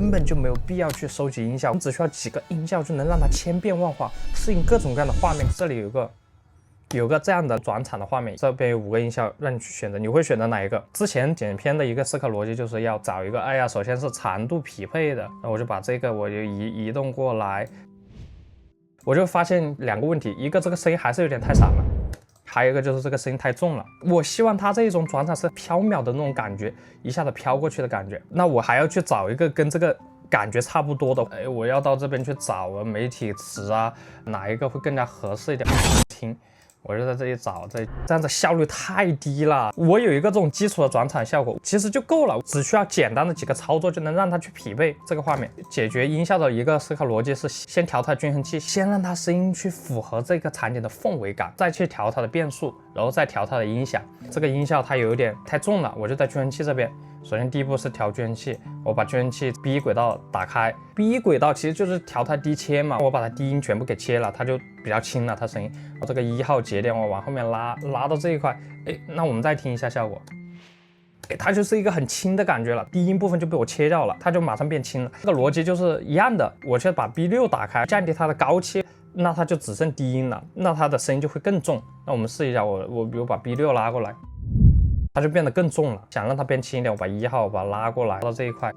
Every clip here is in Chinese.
根本就没有必要去收集音效，你只需要几个音效就能让它千变万化，适应各种各样的画面。这里有个这样的转场的画面，这边有5个音效让你去选择，你会选择哪一个？之前剪片的一个思考逻辑就是要找一个，哎呀，首先是长度匹配的，那我就把这个我就移动过来，我就发现2个问题，一个这个声音还是有点太长了。还有一个就是这个声音太重了，我希望它这一种转场是飘渺的那种感觉，一下子飘过去的感觉。那我还要去找一个跟这个感觉差不多的，哎，我要到这边去找媒体词啊，哪一个会更加合适一点听。我就在这里找，这样子效率太低了。我有一个这种基础的转场效果，其实就够了，只需要简单的几个操作就能让它去匹配这个画面。解决音效的一个思考逻辑是先调它均衡器，先让它声音去符合这个场景的氛围感，再去调它的变速，然后再调它的音响。这个音效它有点太重了，我就在均衡器这边。首先第一步是调均衡器，我把均衡器 B 轨道打开 ，B 轨道其实就是调它低切嘛，我把它低音全部给切了，它就比较轻了，它声音。我这个1号节点我往后面拉到这一块，哎，那我们再听一下效果，哎，它就是一个很轻的感觉了，低音部分就被我切掉了，它就马上变轻了。这个逻辑就是一样的，我去把 B6打开，降低它的高切，那它就只剩低音了，那它的声音就会更重。那我们试一下，我比如把 B6拉过来。它就变得更重了，想让它变轻一点，我把1号把它拉过来到这一块，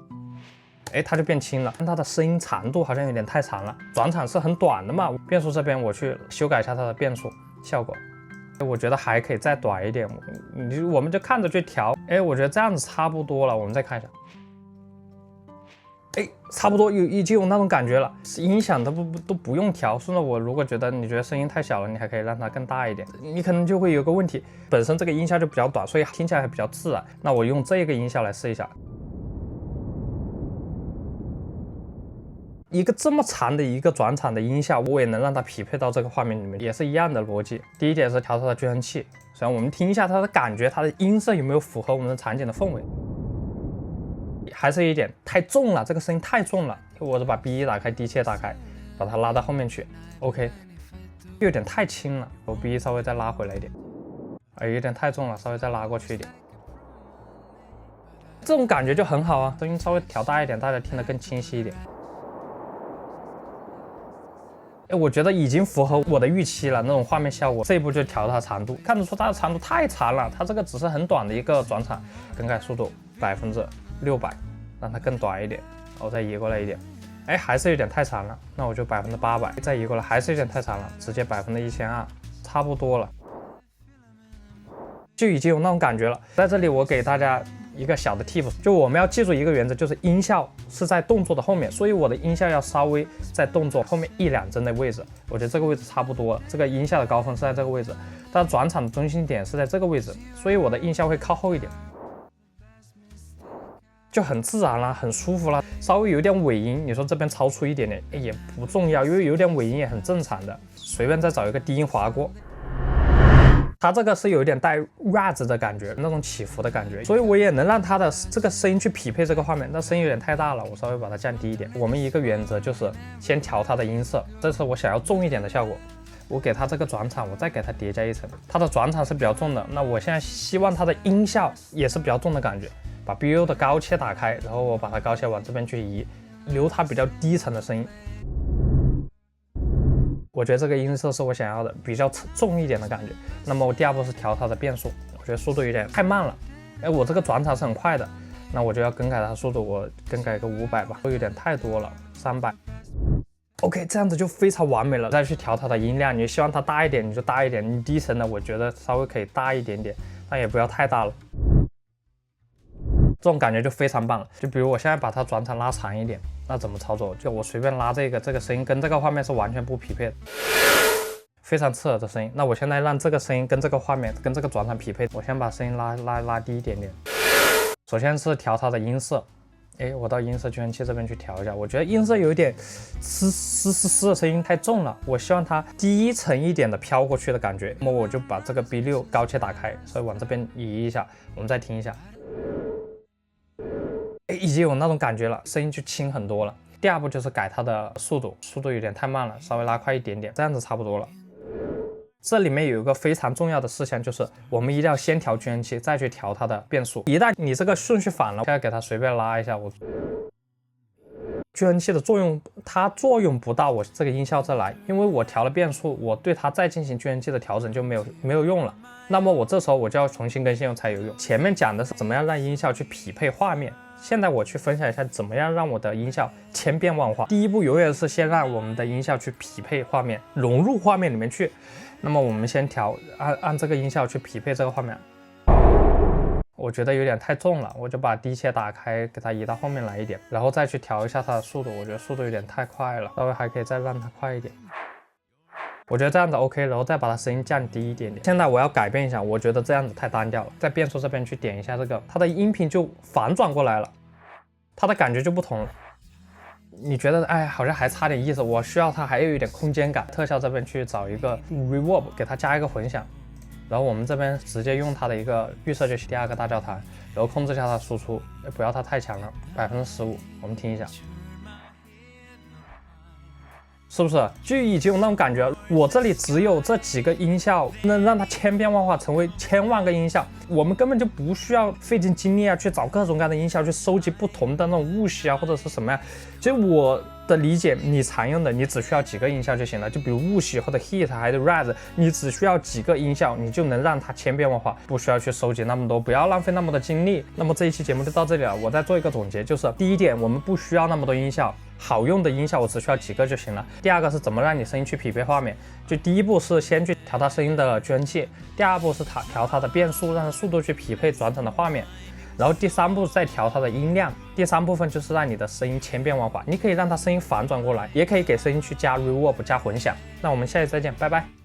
哎，它就变轻了。但它的声音长度好像有点太长了，转场是很短的嘛。变速这边我去修改一下它的变速效果，我觉得还可以再短一点，我们就看着去调。哎，我觉得这样子差不多了，我们再看一下。哎，差不多已经有那种感觉了，音响都不用调。甚至我如果你觉得声音太小了，你还可以让它更大一点。你可能就会有个问题，本身这个音效就比较短，所以听起来还比较自然。那我用这个音效来试一下，一个这么长的一个转场的音效，我也能让它匹配到这个画面里面，也是一样的逻辑。第一点是调它的均衡器，首先我们听一下它的感觉，它的音色有没有符合我们的场景的氛围。还是一点太重了，这个声音太重了，我就把 B1 打开，低切打开，把它拉到后面去。OK， 有点太轻了，我 B1 稍微再拉回来一点。哎，有点太重了，稍微再拉过去一点。这种感觉就很好啊，声音稍微调大一点，大家听得更清晰一点。哎，我觉得已经符合我的预期了，那种画面效果。这一步就调它长度，看得出它的长度太长了，它这个只是很短的一个转场，更改速度600%。让它更短一点，我再移过来一点，哎，还是有点太长了，那我就800%，再移过来，还是有点太长了，直接1200%，差不多了，就已经有那种感觉了。在这里我给大家一个小的 tip， 就我们要记住一个原则，就是音效是在动作的后面，所以我的音效要稍微在动作后面1-2帧的位置，我觉得这个位置差不多了，这个音效的高峰是在这个位置，但转场的中心点是在这个位置，所以我的音效会靠后一点。就很自然啦，很舒服啦，稍微有点尾音，你说这边超出一点点，也不重要，因为有点尾音也很正常的。随便再找一个低音划过，它这个是有一点带 rise 的感觉，那种起伏的感觉，所以我也能让它的这个声音去匹配这个画面。那声音有点太大了，我稍微把它降低一点。我们一个原则就是先调它的音色，这是我想要重一点的效果。我给它这个转场，我再给它叠加一层，它的转场是比较重的，那我现在希望它的音效也是比较重的感觉。把 B6 的高切打开，然后我把它高切往这边去移，留它比较低沉的声音。我觉得这个音色是我想要的，比较重一点的感觉。那么我第2步是调它的变速，我觉得速度有点太慢了。哎，我这个转场是很快的，那我就要更改它速度，我更改个500吧，都有点太多了，300。OK， 这样子就非常完美了。再去调它的音量，你希望它大一点你就大一点，你低沉的我觉得稍微可以大一点点，但也不要太大了。这种感觉就非常棒了。就比如我现在把它转场拉长一点，那怎么操作？就我随便拉这个声音跟这个画面是完全不匹配的，非常刺耳的声音。那我现在让这个声音跟这个画面跟这个转场匹配，我先把声音拉低一点点。首先是调它的音色，哎，我到音色均衡器这边去调一下，我觉得音色有一点嘶的声音太重了，我希望它低沉一点的飘过去的感觉。那么我就把这个 B6 高切打开，所以往这边移一下，我们再听一下。已经有那种感觉了，声音就轻很多了。第2步就是改它的速度有点太慢了，稍微拉快一点点，这样子差不多了。这里面有一个非常重要的事项，就是我们一定要先调均衡器，再去调它的变速。一旦你这个顺序反了，现在给它随便拉一下，均衡器的作用，它作用不到我这个音效这来，因为我调了变数，我对它再进行均衡器的调整就没有用了。那么我这时候我就要重新更新才有用。前面讲的是怎么样让音效去匹配画面，现在我去分享一下怎么样让我的音效千变万化。第一步永远是先让我们的音效去匹配画面，融入画面里面去。那么我们先调按这个音效去匹配这个画面。我觉得有点太重了，我就把低切打开，给它移到后面来一点，然后再去调一下它的速度。我觉得速度有点太快了，稍微还可以再让它快一点。我觉得这样子 OK， 然后再把它声音降低一点点。现在我要改变一下，我觉得这样子太单调了，在变数这边去点一下这个，它的音频就反转过来了，它的感觉就不同了。你觉得哎，好像还差点意思，我需要它还有一点空间感。特效这边去找一个 reverb， 给它加一个混响，然后我们这边直接用它的一个预设就行。第二个大教堂，然后控制一下它的输出，不要它太强了，15%，我们听一下。是不是就已经有那种感觉？我这里只有这几个音效，能让它千变万化，成为1000万个音效。我们根本就不需要费尽精力去找各种各样的音效，去收集不同的那种雾系或者是什么呀。就我的理解，你常用的你只需要几个音效就行了。就比如雾系或者 hit 还是 rise， 你只需要几个音效，你就能让它千变万化，不需要去收集那么多，不要浪费那么多精力。那么这一期节目就到这里了，我再做一个总结，就是第一点，我们不需要那么多音效。好用的音效我只需要几个就行了。第二个是怎么让你声音去匹配画面，就第一步是先去调它声音的均衡器，第二步是调它的变速，让它速度去匹配转场的画面，然后第三步再调它的音量。第三部分就是让你的声音千变万化，你可以让它声音反转过来，也可以给声音去加 reverb 加混响。那我们下期再见，拜拜。